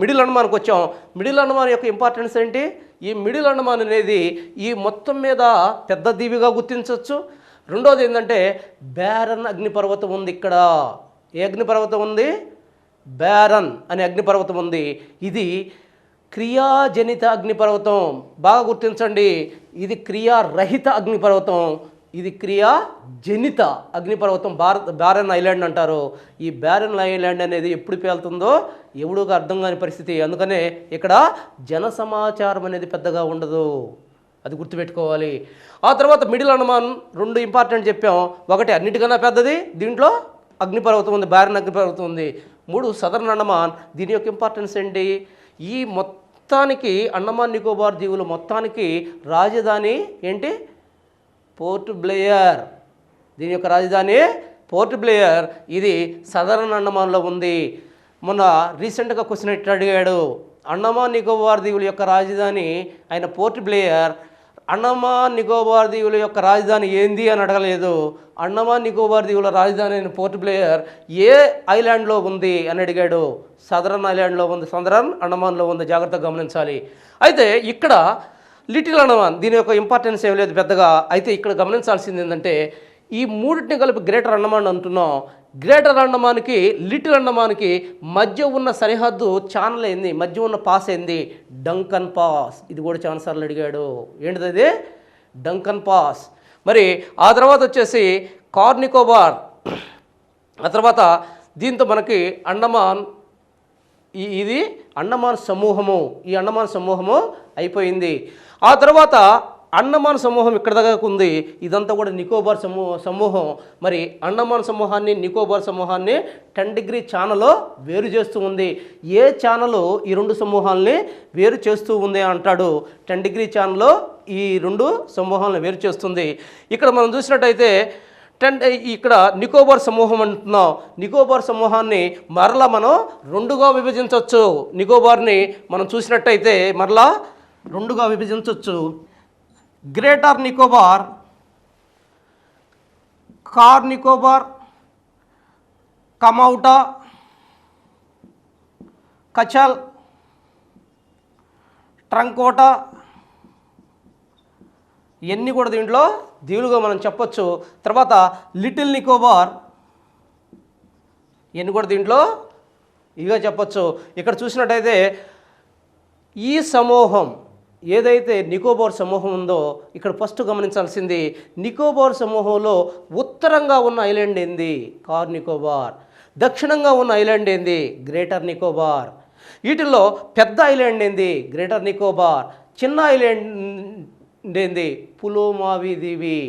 మిడిల్ అండమాన్కి వచ్చాం. మిడిల్ అండమాన్ యొక్క ఇంపార్టెన్స్ ఏంటి? ఈ మిడిల్ అండమాన్ అనేది ఈ మొత్తం మీద పెద్ద దీవిగా గుర్తించవచ్చు. రెండోది ఏంటంటే బ్యారన్ అగ్నిపర్వతం ఉంది ఇక్కడ. ఏ అగ్నిపర్వతం ఉంది? బ్యారన్ అనే అగ్నిపర్వతం ఉంది. ఇది క్రియాజనిత అగ్నిపర్వతం. బాగా గుర్తించండి, ఇది క్రియారహిత అగ్నిపర్వతం, ఇది క్రియాజనిత అగ్నిపర్వతం. బ్యారన్ ఐలాండ్ అంటారు. ఈ బ్యారన్ ఐలాండ్ అనేది ఎప్పుడు పేలుతుందో ఎవడికి అర్థం కాని పరిస్థితి. అందుకనే ఇక్కడ జన సమాచారం అనేది పెద్దగా ఉండదు, అది గుర్తుపెట్టుకోవాలి. ఆ తర్వాత మిడిల్ అండమాన్ 2 ఇంపార్టెంట్ చెప్పాం. ఒకటి అన్నిటికన్నా పెద్దది, దీంట్లో అగ్నిపర్వతం ఉంది, బ్యారన్ అగ్నిపర్వతం ఉంది. 3 సదరన్ అండమాన్. దీని యొక్క ఇంపార్టెన్స్ ఏంటి? ఈ మొత్తానికి అండమాన్ నికోబార్ దీవులు మొత్తానికి రాజధాని ఏంటి? Port Blair. దీని యొక్క రాజధాని పోర్ట్ బ్లేయర్. ఇది సదరన్ అండమాన్లో ఉంది. మొన్న రీసెంట్గా క్వశ్చన్ ఎట్లా అడిగాడు, అండమాన్ నికోబార్ దీవుల యొక్క రాజధాని ఆయన పోర్ట్ బ్లేయర్, అండమాన్ నికోబార్ దీవుల యొక్క రాజధాని ఏంది అని అడగలేదు. అండమాన్ నికోబార్ దీవుల రాజధాని అయిన పోర్ట్ బ్లేయర్ ఏ ఐలాండ్లో ఉంది అని అడిగాడు. సదరన్ ఐలాండ్లో ఉంది, సదరన్ అండమాన్లో ఉంది. జాగ్రత్తగా గమనించాలి. అయితే ఇక్కడ లిటిల్ అండమాన్, దీని యొక్క ఇంపార్టెన్స్ ఏం లేదు పెద్దగా. అయితే ఇక్కడ గమనించాల్సింది ఏంటంటే ఈ మూడింటిని కలిపి గ్రేటర్ అండమాన్ అంటున్నాం. గ్రేటర్ అండమాన్కి లిటిల్ అండమాన్కి మధ్య ఉన్న సరిహద్దు ఛానల్ ఏంది? మధ్య ఉన్న పాస్ ఏంది? Duncan pass. ఇది కూడా చాలాసార్లు అడిగాడు. ఏంటిది అది? Duncan pass. మరి ఆ తర్వాత వచ్చేసి కార్నికోబార్. ఆ తర్వాత దీంతో మనకి అండమాన్, ఇది అండమాన్ సమూహము. ఈ అండమాన్ సమూహము అయిపోయింది. ఆ తర్వాత అండమాన్ సమూహం ఇక్కడ దాకా ఉంది. ఇదంతా కూడా నికోబార్ సమూహం. మరి అండమాన్ సమూహాన్ని నికోబార్ సమూహాన్ని 10 డిగ్రీ ఛానల్లో వేరు చేస్తూ ఉంది. ఏ ఛానల్ ఈ 2 సమూహాలని వేరు చేస్తూ ఉంది అంటాడు? 10 డిగ్రీ ఛానల్లో ఈ 2 సమూహాలను వేరు చేస్తుంది. ఇక్కడ మనం చూసినట్టయితే ఇక్కడ నికోబార్ సమూహం అంటున్నాం. నికోబార్ సమూహాన్ని మరలా మనం రెండుగా విభజించవచ్చు. నికోబార్ని మనం చూసినట్టయితే మరలా రెండుగా విభజించవచ్చు. గ్రేటర్ నికోబార్, కార్ నికోబార్, కమౌటా, కచల్, ట్రంకోటా, ఇవన్నీ కూడా దీంట్లో దీవులుగా మనం చెప్పొచ్చు. తర్వాత లిటిల్ నికోబార్, ఇవన్నీ కూడా దీంట్లో ఇదిగా చెప్పొచ్చు. ఇక్కడ చూసినట్టయితే ఈ సమూహం ఏదైతే నికోబార్ సమూహం ఉందో ఇక్కడ ఫస్ట్ గమనించాల్సింది, నికోబార్ సమూహంలో ఉత్తరంగా ఉన్న ఐలాండ్ ఏంది? కార్ నికోబార్. దక్షిణంగా ఉన్న ఐలాండ్ ఏంది? గ్రేటర్ నికోబార్. వీటిల్లో పెద్ద ఐలాండ్ ఏంది? గ్రేటర్ నికోబార్. చిన్న ఐలాండ్ ఏంది? పులోమావి దీవి.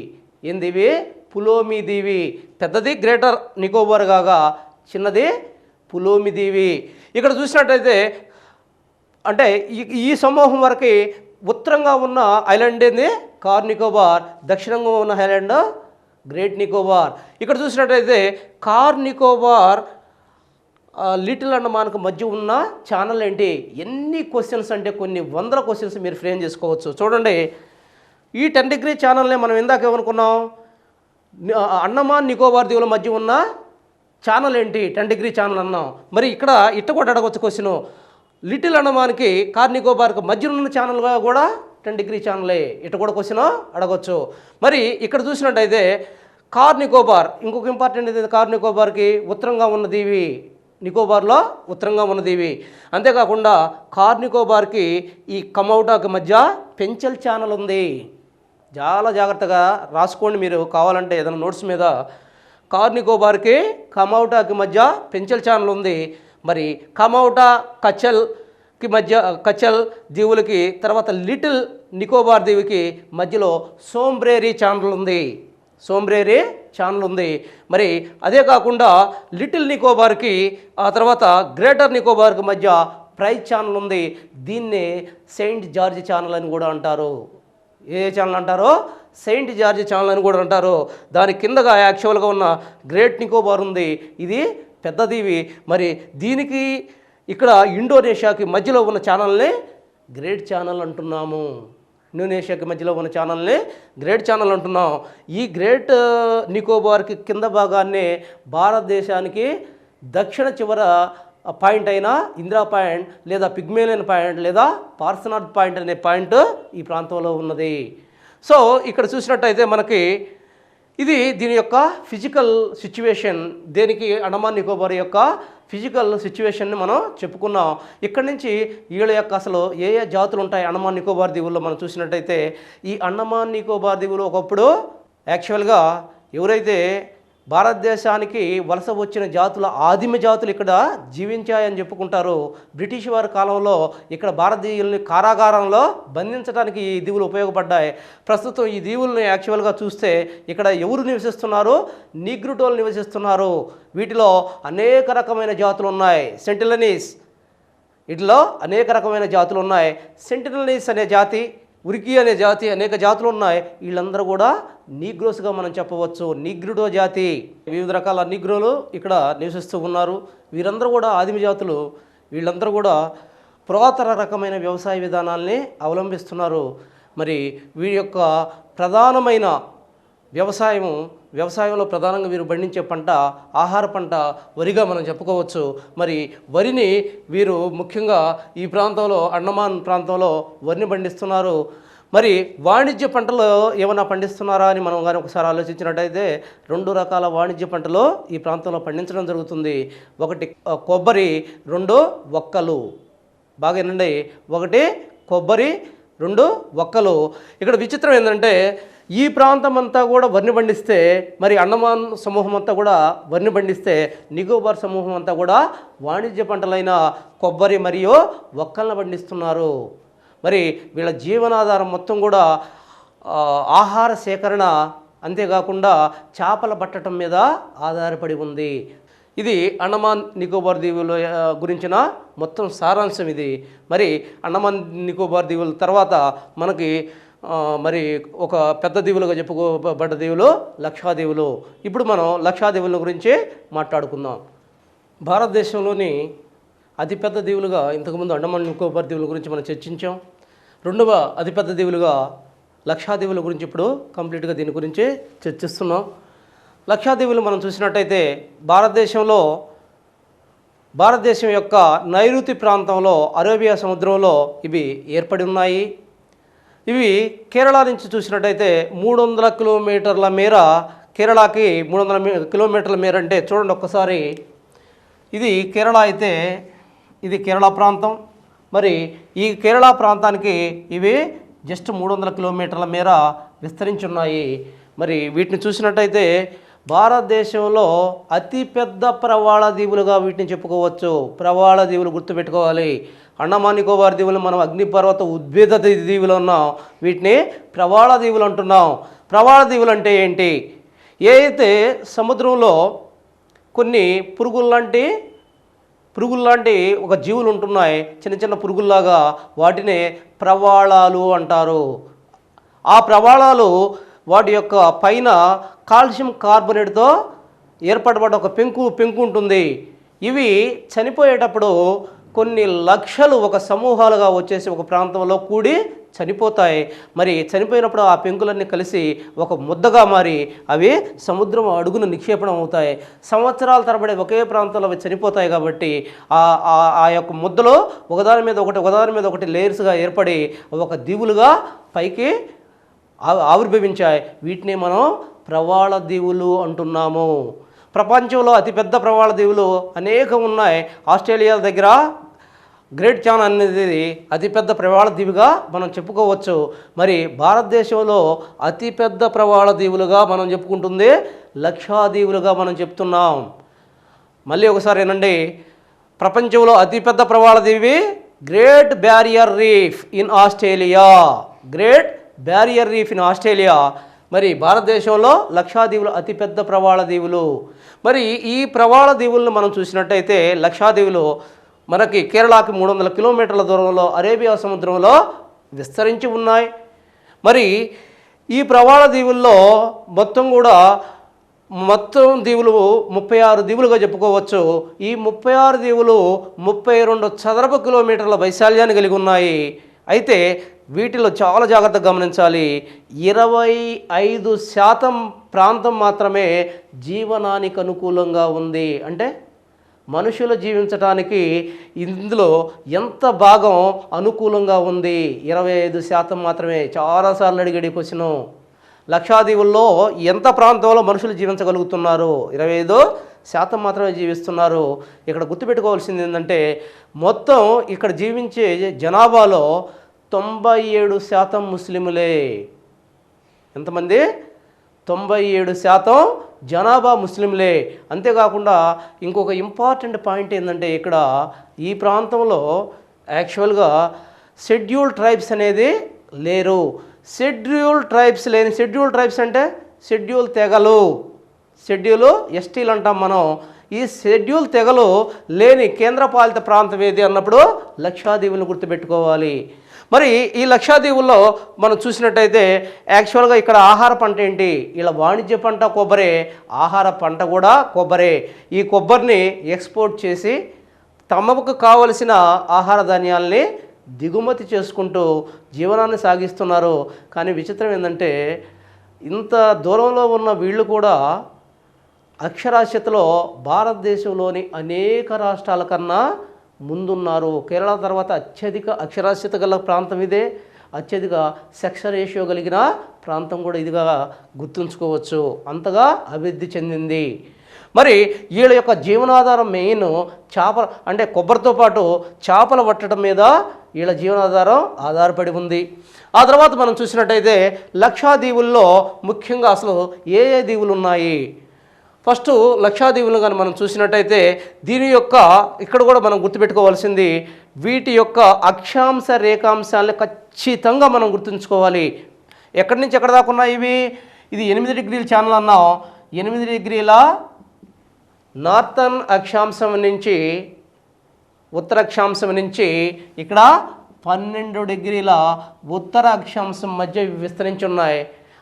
ఏందివి? పులోమి దీవి. పెద్దది గ్రేటర్ నికోబార్ కాగా చిన్నది పులోమి దీవి. ఇక్కడ చూసినట్టయితే అంటే ఈ సమూహం వరకు ఉత్తరంగా ఉన్న ఐలాండ్ ఏంది? కార్ నికోబార్. దక్షిణంగా ఉన్న ఐలాండ్ గ్రేట్ నికోబార్. ఇక్కడ చూసినట్టయితే కార్ నికోబార్ లిటిల్ అండమాన్కు మధ్య ఉన్న ఛానల్ ఏంటి? ఎన్ని క్వశ్చన్స్ అంటే కొన్ని వందల క్వశ్చన్స్ మీరు ఫ్రేమ్ చేసుకోవచ్చు. చూడండి, ఈ 10 డిగ్రీ ఛానల్ని మనం ఇందాక ఏమనుకున్నాం? అండమాన్ నికోబార్ దీవుల మధ్య ఉన్న ఛానల్ ఏంటి? 10 డిగ్రీ ఛానల్ అన్నాం. మరి ఇక్కడ ఇట్ట కూడా అడగవచ్చు క్వశ్చను, లిటిల్ అండమాన్కి కార్ నికోబార్కి మధ్య ఉన్న ఛానల్గా కూడా 10 డిగ్రీ ఛానలే. ఇట్ట కూడా క్వశ్చన్ అడగవచ్చు. మరి ఇక్కడ చూసినట్టయితే కార్ నికోబార్, ఇంకొక ఇంపార్టెంట్ ఇది, కార్ నికోబార్కి ఉత్తరంగా ఉన్న దీవి, నికోబార్లో ఉత్తరంగా ఉన్న దీవి. అంతేకాకుండా కార్ నికోబార్కి ఈ కమౌటాకి మధ్య పెంచల్ ఛానల్ ఉంది. చాలా జాగ్రత్తగా రాసుకోండి మీరు కావాలంటే ఏదైనా నోట్స్ మీద. కార్ నికోబార్కి కమౌటాకి మధ్య పెంచల్ ఛానల్ ఉంది. మరి కమౌటా కచల్కి మధ్య, కచల్ దీవులకి తర్వాత లిటిల్ నికోబార్ దీవికి మధ్యలో సోంబ్రేరీ ఛానల్ ఉంది. సోంబ్రేరీ ఛానల్ ఉంది. మరి అదే కాకుండా లిటిల్ నికోబార్కి ఆ తర్వాత గ్రేటర్ నికోబార్కి మధ్య ప్రైజ్ ఛానల్ ఉంది. దీన్నే సెయింట్ జార్జ్ ఛానల్ అని కూడా అంటారు. ఏ ఛానల్ అంటారో? సెయింట్ జార్జ్ ఛానల్ అని కూడా అంటారు. దాని కిందగా యాక్చువల్గా ఉన్న గ్రేట్ నికోబార్ ఉంది. ఇది పెద్ద దీవి. మరి దీనికి ఇక్కడ ఇండోనేషియాకి మధ్యలో ఉన్న ఛానల్ని గ్రేట్ ఛానల్ అంటున్నాము. ఇండోనేషియాకి మధ్యలో ఉన్న ఛానల్ని గ్రేట్ ఛానల్ అంటున్నాం. ఈ గ్రేట్ నికోబార్కి కింద భాగాన్నే భారతదేశానికి దక్షిణ చివర పాయింట్ అయిన ఇందిరా పాయింట్ లేదా పిగ్మేలియన్ పాయింట్ లేదా పార్సనాథ్ పాయింట్ అనే పాయింట్ ఈ ప్రాంతంలో ఉన్నది. సో ఇక్కడ చూసినట్టయితే మనకి ఇది దీని యొక్క ఫిజికల్ సిచ్యువేషన్. దేనికి? అండమాన్ నికోబార్ యొక్క ఫిజికల్ సిచ్యువేషన్ని మనం చెప్పుకున్నాం. ఇక్కడి నుంచి వీళ్ళ యొక్క అసలు ఏ ఏ జాతులు ఉంటాయి అండమాన్ నికోబార్ దీవుల్లో మనం చూసినట్టయితే, ఈ అండమాన్ నికోబార్ దీవులు ఒకప్పుడు యాక్చువల్గా ఎవరైతే భారతదేశానికి వలస వచ్చిన జాతుల ఆదిమ జాతులు ఇక్కడ జీవించాయని చెప్పుకుంటారు. బ్రిటిష్ వారి కాలంలో ఇక్కడ భారతీయుల్ని కారాగారంలో బంధించడానికి ఈ దీవులు ఉపయోగపడ్డాయి. ప్రస్తుతం ఈ దీవుల్ని యాక్చువల్గా చూస్తే ఇక్కడ ఎవరు నివసిస్తున్నారు? నీగ్రుటోలు నివసిస్తున్నారు. వీటిలో అనేక రకమైన జాతులు ఉన్నాయి. సెంటినలీస్, వీటిలో అనేక రకమైన జాతులు ఉన్నాయి. సెంటినలీస్ అనే జాతి, ఉరికి అనే జాతి, అనేక జాతులు ఉన్నాయి. వీళ్ళందరూ కూడా నీగ్రోస్గా మనం చెప్పవచ్చు. నీగ్రుడో జాతి, వివిధ రకాల నీగ్రోలు ఇక్కడ నివసిస్తూ ఉన్నారు. వీరందరూ కూడా ఆదిమ జాతులు. వీళ్ళందరూ కూడా పురాతన రకమైన వ్యవసాయ విధానాల్ని అవలంబిస్తున్నారు. మరి వీరి యొక్క ప్రధానమైన వ్యవసాయంలో ప్రధానంగా వీరు పండించే పంట ఆహార పంట వరిగా మనం చెప్పుకోవచ్చు. మరి వరిని వీరు ముఖ్యంగా ఈ ప్రాంతంలో, అండమాన్ ప్రాంతంలో వరిని పండిస్తున్నారు. మరి వాణిజ్య పంటలు ఏమైనా పండిస్తున్నారా అని మనం కానీ ఒకసారి ఆలోచించినట్టయితే 2 రకాల వాణిజ్య పంటలు ఈ ప్రాంతంలో పండించడం జరుగుతుంది. ఒకటి కొబ్బరి, 2 వక్కలు. బాగా వినండి, 1 కొబ్బరి, 2 వక్కలు. ఇక్కడ విచిత్రం ఏంటంటే ఈ ప్రాంతం అంతా కూడా వరిని పండిస్తే, మరి అండమాన్ సమూహం అంతా కూడా వరిని పండిస్తే, నికోబార్ సమూహం అంతా కూడా వాణిజ్య పంటలైన కొబ్బరి మరియు వక్కలను పండిస్తున్నారు. మరి వీళ్ళ జీవనాధారం మొత్తం కూడా ఆహార సేకరణ, అంతేకాకుండా చేపల పట్టడం మీద ఆధారపడి ఉంది. ఇది అండమాన్ నికోబార్ దీవుల గురించిన మొత్తం సారాంశం ఇది. మరి అండమాన్ నికోబార్ దీవుల తర్వాత మనకి మరి ఒక పెద్ద దీవులుగా చెప్పుకోబడ్డ దీవులు లక్షద్వీపులు. ఇప్పుడు మనం లక్షద్వీపుల గురించి మాట్లాడుకుందాం. భారతదేశంలోని అతిపెద్ద దీవులుగా ఇంతకుముందు అండమాన్ నికోబార్ దీవుల గురించి మనం చర్చించాం. రెండవ అతిపెద్ద దీవులుగా లక్షద్వీపుల గురించి ఇప్పుడు కంప్లీట్గా దీని గురించి చర్చిస్తున్నాం. లక్షద్వీపులు మనం చూసినట్టయితే భారతదేశం యొక్క నైరుతి ప్రాంతంలో అరేబియా సముద్రంలో ఇవి ఏర్పడి ఉన్నాయి. ఇవి కేరళ నుంచి చూసినట్టయితే 300 కిలోమీటర్ల మేర, కేరళకి 300 కిలోమీటర్ల మేర అంటే చూడండి ఒక్కసారి. ఇది కేరళ అయితే ఇది కేరళ ప్రాంతం. మరి ఈ కేరళ ప్రాంతానికి ఇవి జస్ట్ 300 కిలోమీటర్ల మేర విస్తరించి ఉన్నాయి. మరి వీటిని చూసినట్టయితే భారతదేశంలో అతిపెద్ద ప్రవాళ దీవులుగా వీటిని చెప్పుకోవచ్చు. ప్రవాళ దీవులు గుర్తుపెట్టుకోవాలి. అండమాన్ నికోబార్ దీవులు మనం అగ్నిపర్వత ఉద్భేద దీవులు ఉన్నాం, వీటిని ప్రవాళ దీవులు అంటున్నాం. ప్రవాళ దీవులు అంటే ఏంటి? ఏ అయితే సముద్రంలో కొన్ని పురుగుల్లాంటి ఒక జీవులు ఉంటున్నాయి, చిన్న చిన్న పురుగుల్లాగా, వాటిని ప్రవాళాలు అంటారు. ఆ ప్రవాళాలు వాటి యొక్క పైన కాల్షియం కార్బోనేట్తో ఏర్పడబడ్డ ఒక పెంకు ఉంటుంది. ఇవి చనిపోయేటప్పుడు కొన్ని లక్షలు ఒక సమూహాలుగా వచ్చేసి ఒక ప్రాంతంలో కూడి చనిపోతాయి. మరి చనిపోయినప్పుడు ఆ పెంకులన్నీ కలిసి ఒక ముద్దగా మారి అవి సముద్రం అడుగున నిక్షేపణం అవుతాయి. సంవత్సరాల తరబడి ఒకే ప్రాంతంలో అవి చనిపోతాయి. కాబట్టి ఆ యొక్క ముద్దలో ఒకదాని మీద ఒకటి లేయర్స్గా ఏర్పడి ఒక దీవులుగా పైకి ఆవిర్భవించాయి. వీటిని మనం ప్రవాళ దీవులు అంటున్నాము. ప్రపంచంలో అతిపెద్ద ప్రవాళ దీవులు అనేకం ఉన్నాయి. ఆస్ట్రేలియా దగ్గర గ్రేట్ చాన్ అనేది అతిపెద్ద ప్రవాళ దీవుగా మనం చెప్పుకోవచ్చు. మరి భారతదేశంలో అతిపెద్ద ప్రవాళ దీవులుగా మనం చెప్పుకుంటుంది లక్షద్వీపులుగా మనం చెప్తున్నాం. మళ్ళీ ఒకసారి ఏనండి, ప్రపంచంలో అతిపెద్ద ప్రవాళ దీవి Great Barrier Reef in Australia. Great Barrier Reef in Australia. మరి భారతదేశంలో లక్షద్వీపులు అతిపెద్ద ప్రవాళ దీవులు. మరి ఈ ప్రవాళ దీవులను మనం చూసినట్టయితే లక్షద్వీపులు మనకి కేరళకి 300 కిలోమీటర్ల దూరంలో అరేబియా సముద్రంలో విస్తరించి ఉన్నాయి. మరి ఈ ప్రవాళ దీవుల్లో మొత్తం దీవులు 36 దీవులుగా చెప్పుకోవచ్చు. ఈ 36 దీవులు 32 చదరపు కిలోమీటర్ల వైశాల్యాన్ని కలిగి ఉన్నాయి. అయితే వీటిలో చాలా జాగ్రత్తగా గమనించాలి. 25% ప్రాంతం మాత్రమే జీవనానికి అనుకూలంగా ఉంది. అంటే మనుషులు జీవించడానికి ఇందులో ఎంత భాగం అనుకూలంగా ఉంది? 25% మాత్రమే. చాలాసార్లు అడిగడి క్వశ్చను. లక్షద్వీపుల్లో ఎంత ప్రాంతంలో మనుషులు జీవించగలుగుతున్నారు? 25% మాత్రమే జీవిస్తున్నారు. ఇక్కడ గుర్తుపెట్టుకోవాల్సింది ఏంటంటే మొత్తం ఇక్కడ జీవించే జనాభాలో 97% ముస్లిములే. ఎంతమంది? 97% జనాభా ముస్లింలే. అంతేకాకుండా ఇంకొక ఇంపార్టెంట్ పాయింట్ ఏంటంటే ఇక్కడ ఈ ప్రాంతంలో యాక్చువల్గా షెడ్యూల్ ట్రైబ్స్ అనేది లేరు. షెడ్యూల్ ట్రైబ్స్ అంటే షెడ్యూల్ తెగలు, షెడ్యూల్ ఎస్టీలు అంటాం మనం. ఈ షెడ్యూల్ తెగలు లేని కేంద్రపాలిత ప్రాంతం ఏది అన్నప్పుడు లక్షద్వీపులను గుర్తుపెట్టుకోవాలి. మరి ఈ లక్షద్వీపుల్లో మనం చూసినట్టయితే యాక్చువల్గా ఇక్కడ ఆహార పంట ఏంటి? ఇలా వాణిజ్య పంట కొబ్బరే, ఆహార పంట కూడా కొబ్బరే. ఈ కొబ్బరిని ఎక్స్పోర్ట్ చేసి తమకు కావలసిన ఆహార ధాన్యాల్ని దిగుమతి చేసుకుంటూ జీవనాన్ని సాగిస్తున్నారు. కానీ విచిత్రం ఏంటంటే ఇంత దూరంలో ఉన్న వీళ్ళు కూడా అక్షరాస్యతలో భారతదేశంలోని అనేక రాష్ట్రాల కన్నా ముందున్నారు. కేరళ తర్వాత అత్యధిక అక్షరాస్యత గల ప్రాంతం ఇదే. అత్యధిక సెక్స్ రేషియో కలిగిన ప్రాంతం కూడా ఇదిగా గుర్తుంచుకోవచ్చు. అంతగా అభివృద్ధి చెందింది. మరి వీళ్ళ యొక్క జీవనాధారం మెయిన్ చేపల అంటే కొబ్బరితో పాటు చేపలు పట్టడం మీద వీళ్ళ జీవనాధారం ఆధారపడి ఉంది. ఆ తర్వాత మనం చూసినట్టయితే లక్షద్వీపుల్లో ముఖ్యంగా అసలు ఏ దీవులు ఉన్నాయి? ఫస్ట్ లక్షద్వీపులు కానీ మనం చూసినట్టయితే దీని యొక్క ఇక్కడ కూడా మనం గుర్తుపెట్టుకోవాల్సింది వీటి యొక్క అక్షాంశ రేఖాంశాలను ఖచ్చితంగా మనం గుర్తుంచుకోవాలి. ఎక్కడి నుంచి ఎక్కడ దాకా ఉన్నాయి ఇవి? ఇది 8 డిగ్రీల ఛానల్ అన్నాం. 8 డిగ్రీల నార్థన్ అక్షాంశం నుంచి ఉత్తర అక్షాంశం నుంచి ఇక్కడ 12 డిగ్రీల ఉత్తర అక్షాంశం మధ్య విస్తరించి ఉన్నాయి.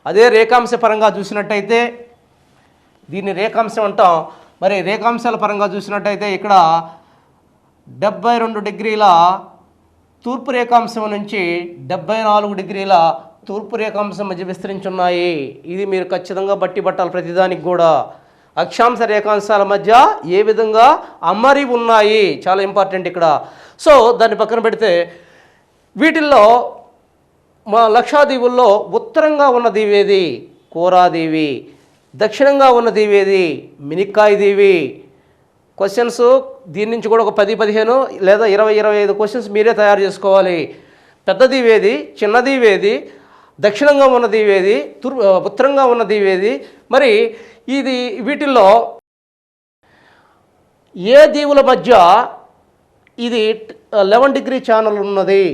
అదే రేఖాంశ పరంగా చూసినట్టయితే దీన్ని రేఖాంశం అంటాం. మరి రేఖాంశాల పరంగా చూసినట్టయితే ఇక్కడ 72 డిగ్రీల తూర్పు రేఖాంశం నుంచి 74 డిగ్రీల తూర్పు రేఖాంశం మధ్య విస్తరించి ఉన్నాయి. ఇది మీరు ఖచ్చితంగా బట్టి పట్టాలి. ప్రతిదానికి కూడా అక్షాంశ రేఖాంశాల మధ్య ఏ విధంగా అమరి ఉన్నాయి చాలా ఇంపార్టెంట్ ఇక్కడ. సో దాన్ని పక్కన పెడితే వీటిల్లో మా లక్షాదీవుల్లో ఉత్తరంగా ఉన్న దీవి ఏది? కోరాదీవి. దక్షిణంగా ఉన్న దీవి ఏది? మినిక్కాయ్ దీవి. క్వశ్చన్స్ దీని నుంచి కూడా ఒక 10-15 లేదా 20-25 క్వశ్చన్స్ మీరే తయారు చేసుకోవాలి. పెద్ద దీవి ఏది? చిన్న దీవి ఏది? దక్షిణంగా ఉన్న దీవి ఏది? ఉత్తరంగా ఉన్న దీవి ఏది? మరి ఇది వీటిల్లో ఏ దీవుల మధ్య ఇది 11 డిగ్రీ ఛానల్ ఉన్నది?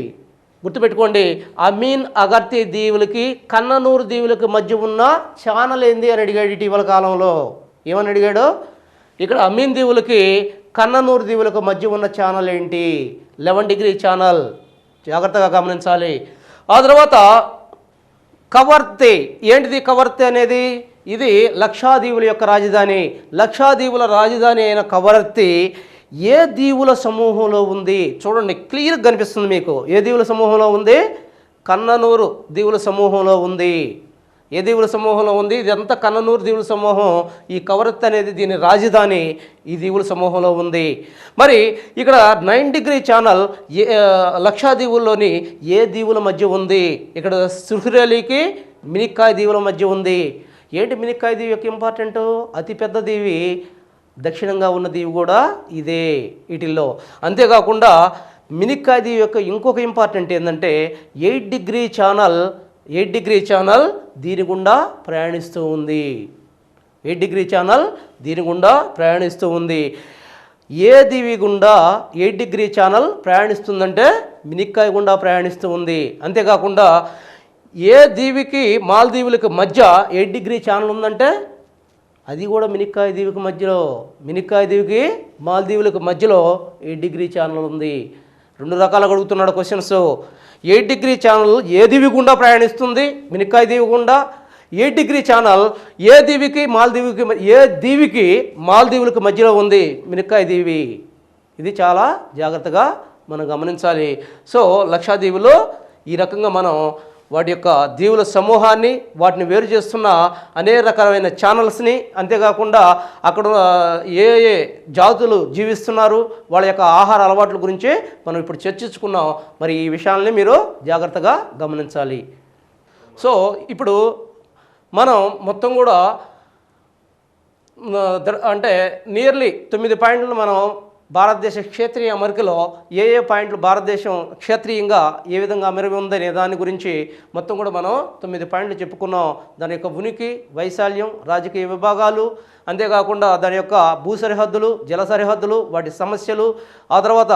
గుర్తుపెట్టుకోండి. అమీన్ అగర్తీ దీవులకి కన్ననూరు దీవులకి మధ్య ఉన్న ఛానల్ ఏంది అని అడిగాడు ఇటీవల కాలంలో. ఏమని అడిగాడు? ఇక్కడ అమీన్ దీవులకి కన్ననూరు దీవులకు మధ్య ఉన్న ఛానల్ ఏంటి? 11 డిగ్రీ ఛానల్. జాగ్రత్తగా గమనించాలి. ఆ తర్వాత కవర్తే. ఏంటిది కవర్తే అనేది? ఇది లక్షాదీవుల యొక్క రాజధాని. లక్షాదీవుల రాజధాని అయిన కవర్తే ఏ దీవుల సమూహంలో ఉంది? చూడండి, క్లియర్గా కనిపిస్తుంది మీకు. ఏ దీవుల సమూహంలో ఉంది? కన్ననూరు దీవుల సమూహంలో ఉంది. ఏ దీవుల సమూహంలో ఉంది? ఇదంతా కన్ననూరు దీవుల సమూహం. ఈ కవరత్ అనేది దీని రాజధాని ఈ దీవుల సమూహంలో ఉంది. మరి ఇక్కడ 9 డిగ్రీ ఛానల్ లక్షాదీవుల్లోని ఏ దీవుల మధ్య ఉంది? ఇక్కడ సుహ్రేలీకి మినిక్కాయ్ దీవుల మధ్య ఉంది. ఏంటి మినిక్కాయ్ దీవి యొక్క ఇంపార్టెంట్? అతిపెద్ద దీవి, దక్షిణంగా ఉన్న దీవి కూడా ఇదే వీటిల్లో. అంతేకాకుండా మినిక్కాయ్ దీవి యొక్క ఇంకొక ఇంపార్టెంట్ ఏంటంటే 8 డిగ్రీ ఛానల్ దీని గుండా ప్రయాణిస్తూ ఉంది. 8 డిగ్రీ ఛానల్ దీని గుండా ప్రయాణిస్తూ ఉంది. ఏ దీవి గుండా 8 డిగ్రీ ఛానల్ ప్రయాణిస్తుందంటే మినిక్కాయ్ గుండా ప్రయాణిస్తూ ఉంది. అంతేకాకుండా ఏ దీవికి మాల్దీవులకు మధ్య 8 డిగ్రీ ఛానల్ ఉందంటే అది కూడా మినిక్కాయ్ దీవికి మధ్యలో. మినిక్కాయ్ దీవికి మాల్దీవులకు మధ్యలో 8 డిగ్రీ ఛానల్ ఉంది. 2 రకాలుగా అడుగుతున్నాడు క్వశ్చన్స్. 8 డిగ్రీ ఛానల్ ఏ దీవి గుండా ప్రయాణిస్తుంది? మినిక్కాయ్ దీవి గుండా. 8 డిగ్రీ ఛానల్ ఏ దీవికి మాల్దీవులకు మధ్యలో ఉంది? మినిక్కాయ్ దీవి. ఇది చాలా జాగ్రత్తగా మనం గమనించాలి. సో లక్షాదీవులో ఈ రకంగా మనం వాటి యొక్క దీవుల సమూహాన్ని, వాటిని వేరు చేస్తున్న అనేక రకాలైన ఛానల్స్ని, అంతేకాకుండా అక్కడ ఏ ఏ జాతులు జీవిస్తున్నారు, వాళ్ళ యొక్క ఆహార అలవాట్ల గురించి మనం ఇప్పుడు చర్చించుకున్నాం. మరి ఈ విషయాలని మీరు జాగ్రత్తగా గమనించాలి. సో ఇప్పుడు మనం మొత్తం కూడా అంటే నియర్లీ 9 పాయింట్లు మనం భారతదేశ క్షేత్రీయ అమరికలో ఏ ఏ పాయింట్లు భారతదేశం క్షేత్రీయంగా ఏ విధంగా అమరి ఉందనే దాని గురించి మొత్తం కూడా మనం 9 పాయింట్లు చెప్పుకున్నాం. దాని యొక్క ఉనికి, వైశాల్యం, రాజకీయ విభాగాలు, అంతేకాకుండా దాని యొక్క భూ సరిహద్దులు, జల సరిహద్దులు, వాటి సమస్యలు, ఆ తర్వాత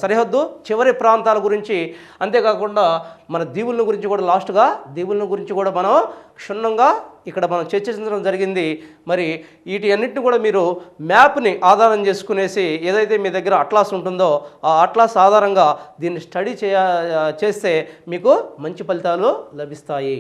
సరిహద్దు చివరి ప్రాంతాల గురించి, అంతేకాకుండా మన దీవుల గురించి కూడా లాస్ట్గా దీవుల గురించి కూడా మనం క్షుణ్ణంగా ఇక్కడ మనం చర్చించడం జరిగింది. మరి వీటి అన్నింటిని కూడా మీరు మ్యాప్ని ఆధారం చేసుకునేసి ఏదైతే మీ దగ్గర అట్లాస్ ఉంటుందో ఆ అట్లాస్ ఆధారంగా దీన్ని స్టడీ చేస్తే మీకు మంచి ఫలితాలు లభిస్తాయి.